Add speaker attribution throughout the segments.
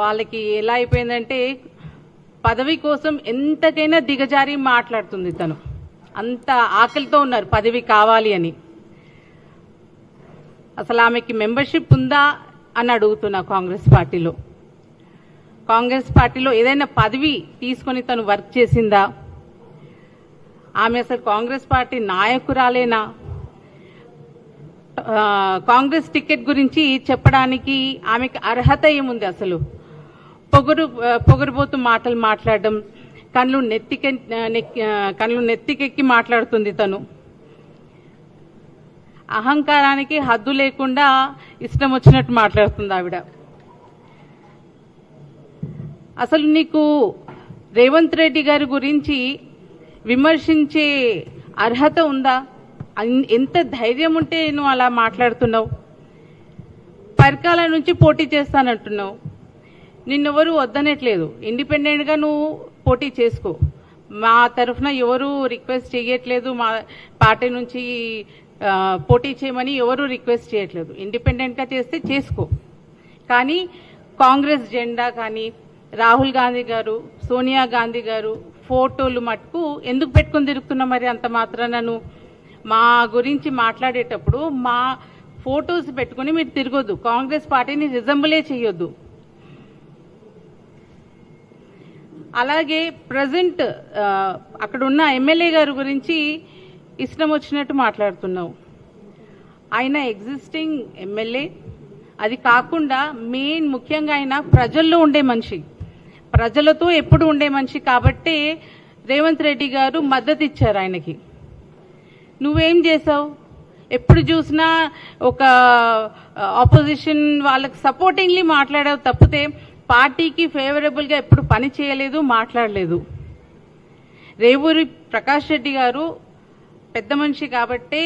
Speaker 1: వాళ్ళకి ఎలా అయిపోయిందంటే పదవి కోసం ఎంతకైనా దిగజారి మాట్లాడుతుంది తను. అంత ఆకలితో ఉన్నారు పదవి కావాలి అని. అసలు ఆమెకి మెంబర్షిప్ ఉందా అని అడుగుతున్నా. కాంగ్రెస్ పార్టీలో ఏదైనా పదవి తీసుకొని తను వర్క్ చేసిందా? ఆమె అసలు కాంగ్రెస్ పార్టీ నాయకురాలేనా? కాంగ్రెస్ టికెట్ గురించి చెప్పడానికి ఆమెకి అర్హత ఏముంది? అసలు పొగరుబోతు మాటలు మాట్లాడడం, కళ్ళు నెత్తికెక్కి మాట్లాడుతుంది తను. అహంకారానికి హద్దు లేకుండా ఇష్టం వచ్చినట్టు మాట్లాడుతుంది ఆవిడ. అసలు నీకు రేవంత్ రెడ్డి గారి గురించి విమర్శించే అర్హత ఉందా? ఎంత ధైర్యం ఉంటే నువ్వు అలా మాట్లాడుతున్నావు? పరకాల నుంచి పోటీ చేస్తానంటున్నావు. నిన్నెవరు వద్దనట్లేదు. ఇండిపెండెంట్గా నువ్వు పోటీ చేసుకో. మా తరఫున ఎవరు రిక్వెస్ట్ చేయట్లేదు. మా పార్టీ నుంచి పోటీ చేయమని ఎవరు రిక్వెస్ట్ చేయట్లేదు. ఇండిపెండెంట్గా చేస్తే చేసుకో. కానీ కాంగ్రెస్ జెండా కానీ రాహుల్ గాంధీ గారు, సోనియా గాంధీ గారు ఫోటోలు మటుకు ఎందుకు పెట్టుకుని తిరుగుతున్నావు? మరి అంత మాత్రాన నువ్వు మా గురించి మాట్లాడేటప్పుడు మా ఫోటోస్ పెట్టుకుని మీరు తిరగొద్దు. కాంగ్రెస్ పార్టీని రిజంబులే చేయొద్దు. అలాగే ప్రజెంట్ అక్కడ ఉన్న ఎమ్మెల్యే గారి గురించి ఇష్టం వచ్చినట్టు మాట్లాడుతున్నావు. ఆయన ఎగ్జిస్టింగ్ ఎమ్మెల్యే. అది కాకుండా ముఖ్యంగా ఆయన ప్రజల్లో ఉండే మనిషి, ప్రజలతో ఎప్పుడు ఉండే మనిషి. కాబట్టి రేవంత్ రెడ్డి గారు మద్దతు ఇచ్చారు ఆయనకి. నువ్వేం చేసావు? ఎప్పుడు చూసినా ఒక ఆపోజిషన్ వాళ్ళకి సపోర్టింగ్లీ మాట్లాడావు తప్పితే పార్టీకి ఫేవరబుల్గా ఎప్పుడు పని చేయలేదు, మాట్లాడలేదు. రేవూరి ప్రకాష్ రెడ్డి గారు పెద్ద మనిషి కాబట్టి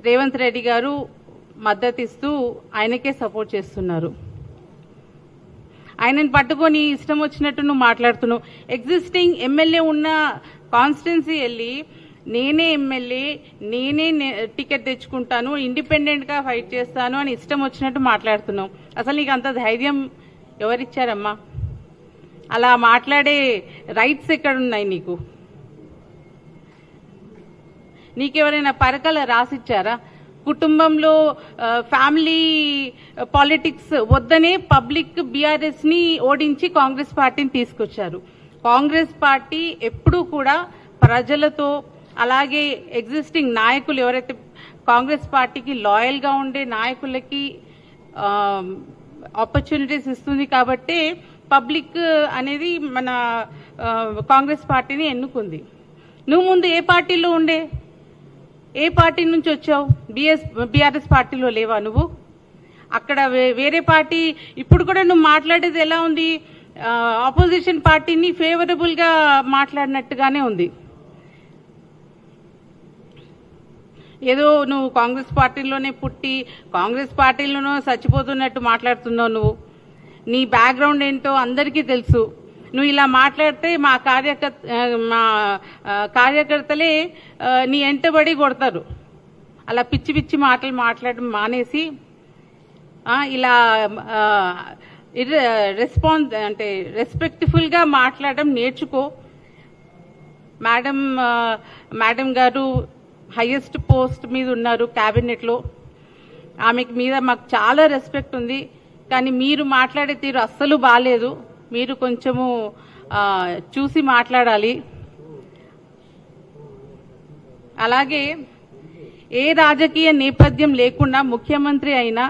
Speaker 1: రేవంత్ రెడ్డి గారు మద్దతు ఇస్తూ ఆయనకే సపోర్ట్ చేస్తున్నారు. ఆయనను పట్టుకొని ఇష్టం వచ్చినట్టు నువ్వు మాట్లాడుతున్నావు. ఎగ్జిస్టింగ్ ఎమ్మెల్యే ఉన్న కాన్స్టిట్యున్సీ వెళ్ళి నేనే ఎమ్మెల్యే, నేనే టికెట్ తెచ్చుకుంటాను, ఇండిపెండెంట్గా ఫైట్ చేస్తాను అని ఇష్టం వచ్చినట్టు మాట్లాడుతున్నావు. అసలు నీకు అంత ధైర్యం ఎవరిచ్చారమ్మా? అలా మాట్లాడే రైట్స్ ఎక్కడున్నాయి నీకు? నీకెవరైనా పరకల రాసిచ్చారా? కుటుంబంలో ఫ్యామిలీ పాలిటిక్స్ వద్దనే పబ్లిక్ బీఆర్ఎస్ ని ఓడించి కాంగ్రెస్ పార్టీని తీసుకొచ్చారు. కాంగ్రెస్ పార్టీ ఎప్పుడూ కూడా ప్రజలతో, అలాగే ఎగ్జిస్టింగ్ నాయకులు ఎవరైతే కాంగ్రెస్ పార్టీకి లాయల్ గా ఉండే నాయకులకి ఆపర్చునిటీస్ ఇస్తుంది. కాబట్టి పబ్లిక్ అనేది మన కాంగ్రెస్ పార్టీని ఎన్నుకుంది. నువ్వు ముందు ఏ పార్టీలో ఉండే? ఏ పార్టీ నుంచి వచ్చావు? బీఆర్ఎస్ పార్టీలో లేవా నువ్వు? అక్కడ వేరే పార్టీ. ఇప్పుడు కూడా నువ్వు మాట్లాడేది ఎలా ఉంది? ఆపోజిషన్ పార్టీని ఫేవరబుల్గా మాట్లాడినట్టుగానే ఉంది. ఏదో నువ్వు కాంగ్రెస్ పార్టీలోనే పుట్టి కాంగ్రెస్ పార్టీలోనూ చచ్చిపోతున్నట్టు మాట్లాడుతున్నావు. నువ్వు నీ బ్యాక్గ్రౌండ్ ఏంటో అందరికీ తెలుసు. నువ్వు ఇలా మాట్లాడితే మా కార్యకర్తలే నీ ఎంటబడి కొడతారు. అలా పిచ్చి పిచ్చి మాటలు మాట్లాడడం మానేసి ఇలా రెస్పెక్ట్ఫుల్గా మాట్లాడడం నేర్చుకో. మేడం గారు హైయెస్ట్ పోస్ట్ మీద ఉన్నారు క్యాబినెట్లో. ఆమెకి మీద మాకు చాలా రెస్పెక్ట్ ఉంది. కానీ మీరు మాట్లాడే తీరు అస్సలు బాలేదు. మీరు కొంచెము చూసి మాట్లాడాలి. అలాగే ఏ రాజకీయ నేపథ్యం లేకుండా ముఖ్యమంత్రి అయినా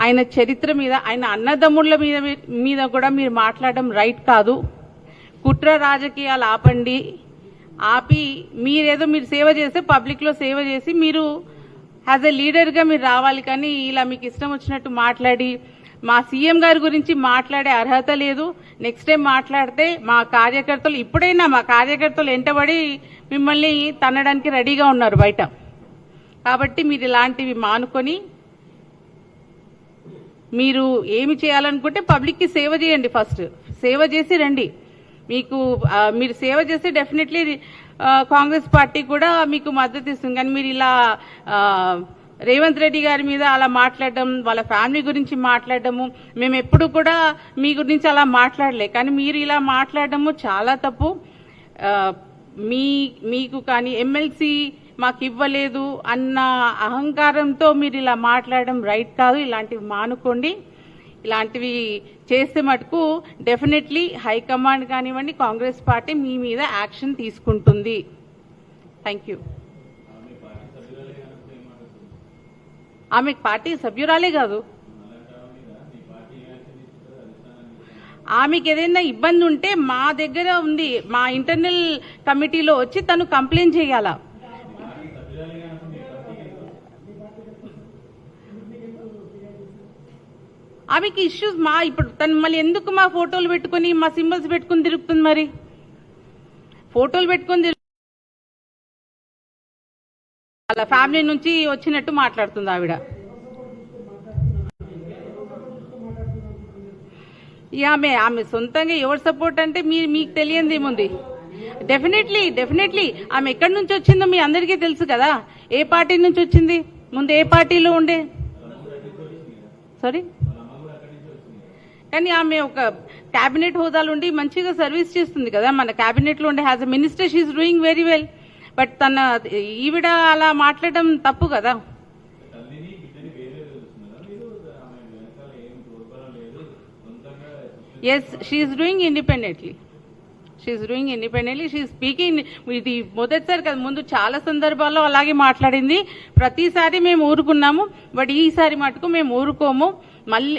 Speaker 1: ఆయన చరిత్ర మీద, ఆయన అన్నదమ్ముళ్ళ మీద కూడా మీరు మాట్లాడడం రైట్ కాదు. కుట్ర రాజకీయాలు ఆపండి. ఆపి మీరు సేవ చేస్తే పబ్లిక్లో సేవ చేసి మీరు యాజ్ ఎ లీడర్గా మీరు రావాలి. కానీ ఇలా మీకు ఇష్టం వచ్చినట్టు మాట్లాడి మా సీఎం గారి గురించి మాట్లాడే అర్హత లేదు. నెక్స్ట్ టైం మాట్లాడితే మా కార్యకర్తలు, ఇప్పుడైనా మా కార్యకర్తలు వెంటబడి మిమ్మల్ని తన్నడానికి రెడీగా ఉన్నారు బయట. కాబట్టి మీరు ఇలాంటివి మానుకొని మీరు ఏమి చేయాలనుకుంటే పబ్లిక్కి సేవ చేయండి. ఫస్ట్ సేవ చేసి రండి. మీరు సేవ చేస్తే డెఫినెట్లీ కాంగ్రెస్ పార్టీ కూడా మీకు మద్దతు ఇస్తుంది. కానీ మీరు ఇలా రేవంత్ రెడ్డి గారి మీద అలా మాట్లాడడం, వాళ్ళ ఫ్యామిలీ గురించి మాట్లాడడము, మేము ఎప్పుడు కూడా మీ గురించి అలా మాట్లాడలే, కానీ మీరు ఇలా మాట్లాడడము చాలా తప్పు. మీకు కానీ ఎమ్మెల్సీ మాకు ఇవ్వలేదు అన్న అహంకారంతో మీరు ఇలా మాట్లాడడం రైట్ కాదు. ఇలాంటివి మానుకోండి. ఇలాంటివి చేస్తే మటుకు డెఫినెట్లీ హైకమాండ్ కానివ్వండి, కాంగ్రెస్ పార్టీ మీ మీద యాక్షన్ తీసుకుంటుంది. Thank you. ఆమె పార్టీ సభ్యురాలే కాదు. ఆమెకి ఏదైనా ఇబ్బంది ఉంటే మా దగ్గర ఉంది, మా ఇంటర్నల్ కమిటీలో వచ్చి తను కంప్లైంట్ చేయాలా. ఆమెకి ఇష్యూస్ ఇప్పుడు తను మళ్ళీ ఎందుకు మా ఫోటోలు పెట్టుకుని మా సింబల్స్ పెట్టుకుని తిరుగుతుంది? మరి ఫోటోలు పెట్టుకుని వాళ్ళ ఫ్యామిలీ నుంచి వచ్చినట్టు మాట్లాడుతుంది ఆవిడ. ఆమె సొంతంగా ఎవరు సపోర్ట్ అంటే మీకు తెలియంది ఏముంది? డెఫినెట్లీ ఆమె ఎక్కడి నుంచి వచ్చిందో మీ అందరికీ తెలుసు కదా. ఏ పార్టీ నుంచి వచ్చింది, ముందు ఏ పార్టీలో ఉండే? సారీ, కానీ ఆమె ఒక క్యాబినెట్ హోదాలో ఉండి మంచిగా సర్వీస్ చేస్తుంది కదా. మన క్యాబినెట్ లో ఉండే as a minister she's doing very well. But ఈవిడ అలా మాట్లాడడం తప్పు కదా. Yes, she's doing independently. She speaking. ఇది మొదటిసారి కదా, ముందు చాలా సందర్భాల్లో అలాగే మాట్లాడింది. ప్రతిసారి మేము ఊరుకున్నాము, బట్ ఈసారి మటుకు మేము ఊరుకోము. మళ్ళీ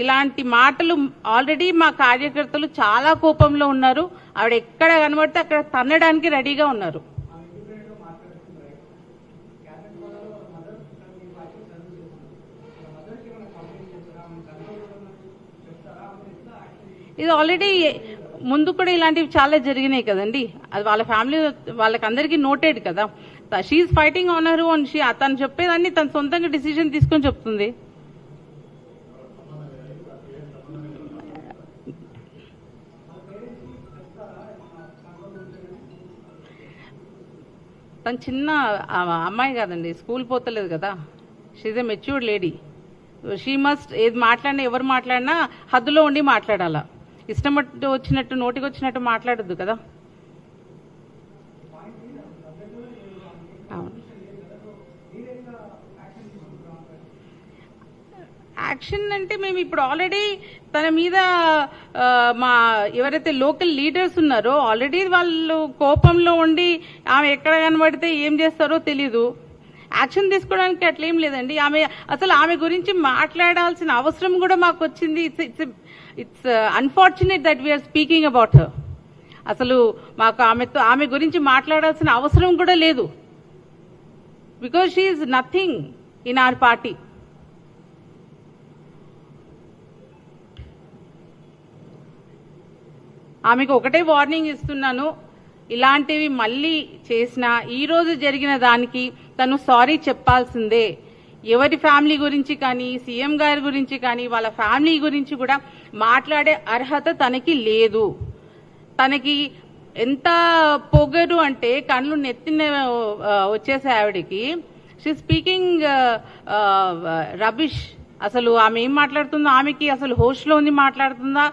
Speaker 1: ఇలాంటి మాటలు ఆల్రెడీ మా కార్యకర్తలు చాలా కోపంలో ఉన్నారు. ఆవిడ ఎక్కడ కనబడితే అక్కడ తన్నడానికి రెడీగా ఉన్నారు. ఇది ఆల్రెడీ ముందు కూడా ఇలాంటివి చాలా జరిగినాయి కదండి. అది వాళ్ళ ఫ్యామిలీ వాళ్ళకందరికీ నోటెడ్ కదా. She's fighting on her own. తను చెప్పేదాన్ని తను సొంతంగా డిసిజన్ తీసుకొని చెప్తుంది. తను చిన్న అమ్మాయి కాదండి, స్కూల్ పోతలేదు కదా. She's a mature lady. She must ఏది మాట్లాడినా, ఎవరు మాట్లాడినా హద్దులో ఉండి మాట్లాడాలా. ఇష్టం వచ్చినట్టు నోటికి వచ్చినట్టు మాట్లాడద్దు కదా. అవును, యాక్షన్ అంటే మేము ఇప్పుడు ఆల్రెడీ తన మీద మా ఎవరైతే లోకల్ లీడర్స్ ఉన్నారో ఆల్రెడీ వాళ్ళు కోపంలో ఉండి ఆమె ఎక్కడ కనబడితే ఏం చేస్తారో తెలీదు. యాక్షన్ తీసుకోవడానికి అట్లేం లేదండి. ఆమె గురించి మాట్లాడాల్సిన అవసరం కూడా మాకు వచ్చింది. It's unfortunate that we're speaking about her. అసలు మాకు ఆమె గురించి మాట్లాడాల్సిన అవసరం కూడా లేదు. Because she is nothing in our party. ఆమెకు ఒకటే వార్నింగ్ ఇస్తున్నాను, ఇలాంటివి మళ్ళీ చేసినా ఈ రోజు జరిగిన దానికి తను సారీ చెప్పాల్సిందే. ఎవరి ఫ్యామిలీ గురించి కానీ, సీఎం గారి గురించి కానీ, వాళ్ళ ఫ్యామిలీ గురించి కూడా మాట్లాడే అర్హత తనకి లేదు. తనకి ఎంత పొగరు అంటే కళ్ళు నెత్తిన వచ్చేసే ఆవిడకి. She speaking rubbish. అసలు ఆమె ఏం మాట్లాడుతుందో, ఆమెకి అసలు హోస్ట్లో ఉంది మాట్లాడుతుందా,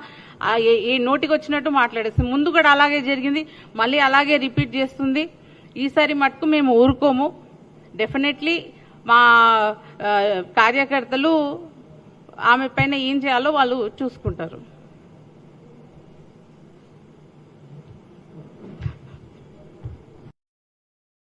Speaker 1: ఏ నోటికి వచ్చినట్టు మాట్లాడేస్తుంది. ముందు కూడా అలాగే జరిగింది, మళ్ళీ అలాగే రిపీట్ చేస్తుంది. ఈసారి మటుకు మేము ఊరుకోము. డెఫినెట్లీ మా కార్యకర్తలు ఆమె పైన ఏం చేయాలో వాళ్ళు చూసుకుంటారు.